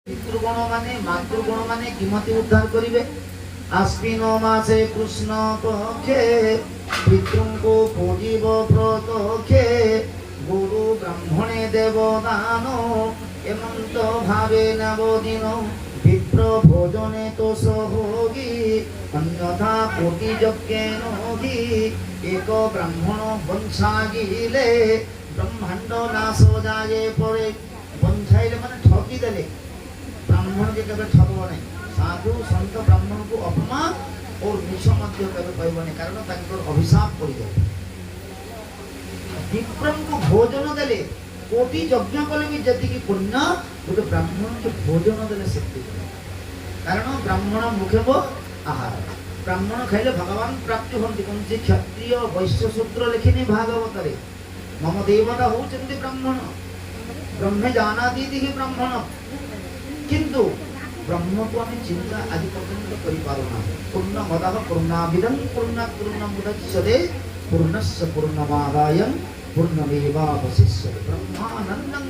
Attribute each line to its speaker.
Speaker 1: পিতৃগণ মানে মাতৃগণ মানে কিমতি উদ্ধার করিবে আশ্বিন মাসে কৃষ্ণ পক্ষে পিতৃଙ୍କୁ পূজিব প্রতক্ষে গুরু ব্রাহ্মণে দেব দান এমন্ত ভাবে নবদিন বিপ্র ভোজনে তো সহোগী অন্যথা কোটি যজ্ঞেন হি এক ব্রাহ্মণ বঞ্চাইলে ব্রহ্মাণ্ড নাশ যায় পরে বঞ্চাইলে মানে ঠকি দেলে ब्राह्मण के केवल ठगब नहीं साधु सन्त ब्राह्मण को अपमान और नीच मध्य केवल कहब नहीं कारण तांकर अभिशाप पड़ जाए विक्रम को भोजन देले कोटि यज्ञ कले भी जति की पुण्य गोटे ब्राह्मण के भोजन देले शक्ति कारण ब्राह्मण मुखेब आहार ब्राह्मण खाइले भगवान प्राप्ति होती कौन से क्षत्रिय वैश्य सूत्र लिखिनी भागवत रे मम देवता होचंती ब्राह्मण ब्रह्मे जानाति ब्राह्मण किंतु ब्रह्म को हमें चिंता आदि पर्यंत करि पारुना पूर्ण मदः पूर्णाभिदं पूर्णमुदच्यते पूर्णस्य पूर्णमादाय पूर्णमेवावशिष्यते ब्रह्मानंदं